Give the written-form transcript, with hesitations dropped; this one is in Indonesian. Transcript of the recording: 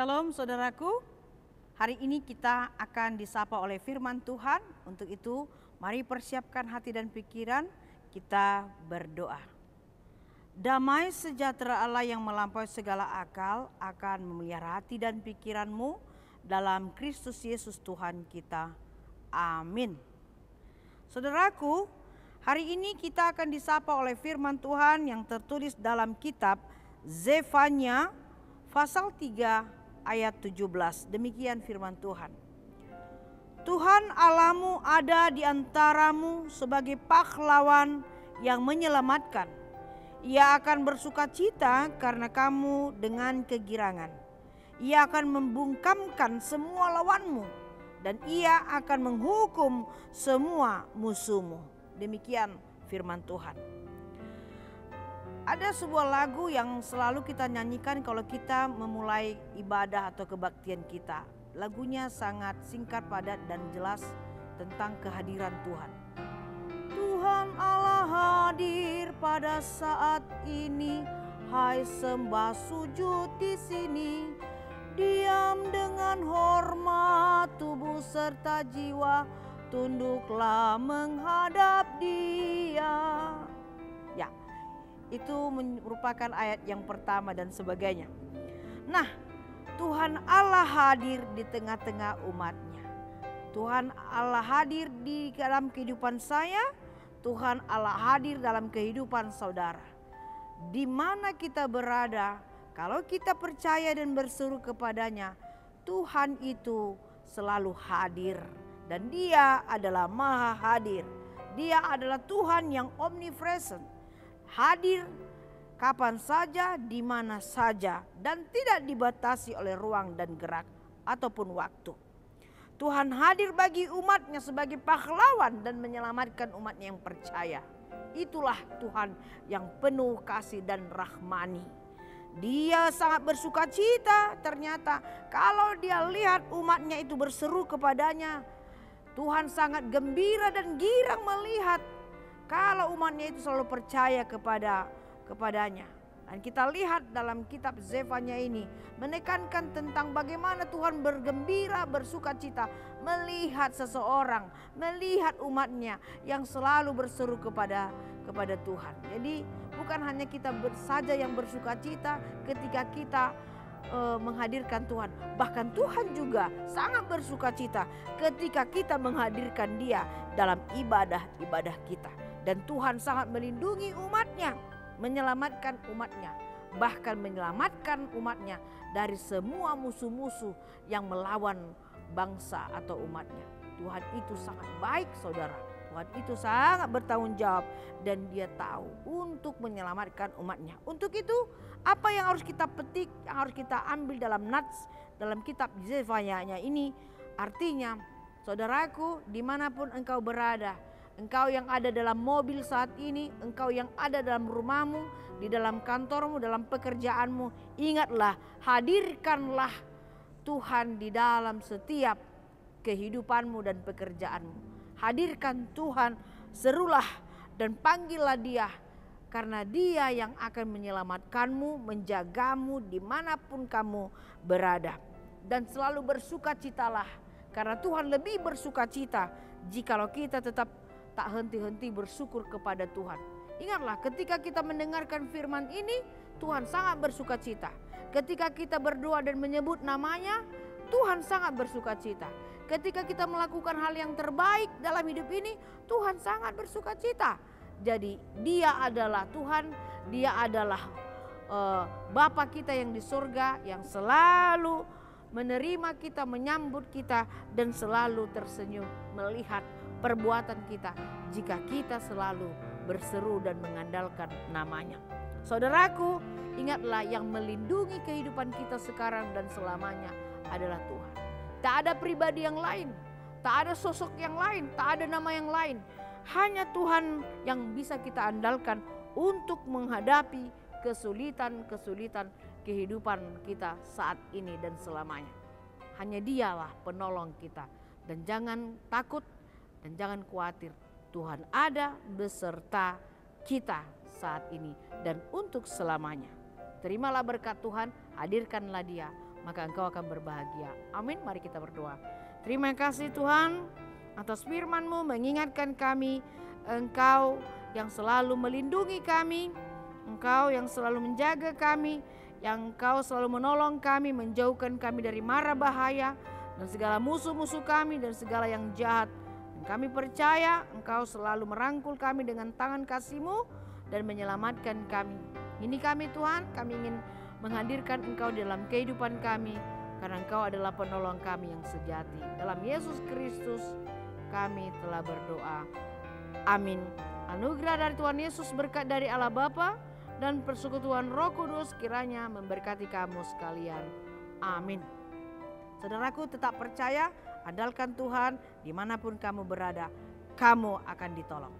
Shalom saudaraku, hari ini kita akan disapa oleh firman Tuhan. Untuk itu mari persiapkan hati dan pikiran, kita berdoa. Damai sejahtera Allah yang melampaui segala akal akan memelihara hati dan pikiranmu dalam Kristus Yesus Tuhan kita. Amin. Saudaraku, hari ini kita akan disapa oleh firman Tuhan yang tertulis dalam kitab Zefanya pasal 3 ayat 17. Demikian firman Tuhan. Tuhan Allahmu ada di antaramu sebagai pahlawan yang menyelamatkan. Ia akan bersukacita karena kamu dengan kegirangan. Ia akan membungkamkan semua lawanmu dan ia akan menghukum semua musuhmu. Demikian firman Tuhan. Ada sebuah lagu yang selalu kita nyanyikan kalau kita memulai ibadah atau kebaktian kita. Lagunya sangat singkat, padat, dan jelas tentang kehadiran Tuhan. Tuhan Allah hadir pada saat ini, hai sembah sujud di sini. Diam dengan hormat tubuh serta jiwa, tunduklah menghadap Dia. Ya, itu merupakan ayat yang pertama dan sebagainya. Nah, Tuhan Allah hadir di tengah-tengah umatnya. Tuhan Allah hadir di dalam kehidupan saya. Tuhan Allah hadir dalam kehidupan saudara. Di mana kita berada, kalau kita percaya dan berseru kepadanya, Tuhan itu selalu hadir. Dan Dia adalah Maha Hadir. Dia adalah Tuhan yang omnipresent. Hadir kapan saja, di mana saja, dan tidak dibatasi oleh ruang dan gerak ataupun waktu. Tuhan hadir bagi umatnya sebagai pahlawan dan menyelamatkan umatnya yang percaya. Itulah Tuhan yang penuh kasih dan rahmani. Dia sangat bersukacita ternyata kalau dia lihat umatnya itu berseru kepadanya. Tuhan sangat gembira dan girang melihat kalau umatnya itu selalu percaya kepadanya. Dan kita lihat dalam kitab Zefanya ini menekankan tentang bagaimana Tuhan bergembira, bersukacita melihat seseorang, melihat umatnya yang selalu berseru kepada Tuhan. Jadi bukan hanya kita saja yang bersukacita ketika kita menghadirkan Tuhan. Bahkan Tuhan juga sangat bersukacita ketika kita menghadirkan Dia dalam ibadah-ibadah kita. Dan Tuhan sangat melindungi umatnya, menyelamatkan umatnya, bahkan menyelamatkan umatnya dari semua musuh-musuh yang melawan bangsa atau umatnya. Tuhan itu sangat baik saudara. Tuhan itu sangat bertanggung jawab dan Dia tahu untuk menyelamatkan umatnya. Untuk itu apa yang harus kita petik, yang harus kita ambil dalam kitab Zefanya ini, artinya saudaraku, dimanapun engkau berada, engkau yang ada dalam mobil saat ini, engkau yang ada dalam rumahmu, di dalam kantormu, dalam pekerjaanmu, ingatlah, hadirkanlah Tuhan di dalam setiap kehidupanmu dan pekerjaanmu. Hadirkan Tuhan, serulah dan panggillah Dia, karena Dia yang akan menyelamatkanmu, menjagamu dimanapun kamu berada. Dan selalu bersukacitalah, karena Tuhan lebih bersukacita jikalau kita tetap tak henti-henti bersyukur kepada Tuhan. Ingatlah, ketika kita mendengarkan firman ini, Tuhan sangat bersukacita. Ketika kita berdoa dan menyebut namanya, Tuhan sangat bersukacita. Ketika kita melakukan hal yang terbaik dalam hidup ini, Tuhan sangat bersukacita. Jadi Dia adalah Tuhan, Dia adalah Bapa kita yang di surga, yang selalu menerima kita, menyambut kita, dan selalu tersenyum melihat perbuatan kita jika kita selalu berseru dan mengandalkan namanya. Saudaraku, ingatlah, yang melindungi kehidupan kita sekarang dan selamanya adalah Tuhan. Tak ada pribadi yang lain, tak ada sosok yang lain, tak ada nama yang lain. Hanya Tuhan yang bisa kita andalkan untuk menghadapi kesulitan-kesulitan kehidupan kita saat ini dan selamanya. Hanya Dialah penolong kita. Dan jangan takut dan jangan khawatir. Tuhan ada beserta kita saat ini dan untuk selamanya. Terimalah berkat Tuhan, hadirkanlah Dia maka engkau akan berbahagia. Amin, mari kita berdoa. Terima kasih Tuhan atas firman-Mu mengingatkan kami, Engkau yang selalu melindungi kami, Engkau yang selalu menjaga kami, yang Engkau selalu menolong kami, menjauhkan kami dari mara bahaya dan segala musuh-musuh kami dan segala yang jahat. Dan kami percaya Engkau selalu merangkul kami dengan tangan kasih-Mu dan menyelamatkan kami. Ini kami Tuhan, kami ingin menghadirkan Engkau dalam kehidupan kami, karena Engkau adalah penolong kami yang sejati. Dalam Yesus Kristus kami telah berdoa. Amin. Anugerah dari Tuhan Yesus, berkat dari Allah Bapa dan persekutuan Roh Kudus kiranya memberkati kamu sekalian. Amin. Saudaraku, tetap percaya, andalkan Tuhan dimanapun kamu berada, kamu akan ditolong.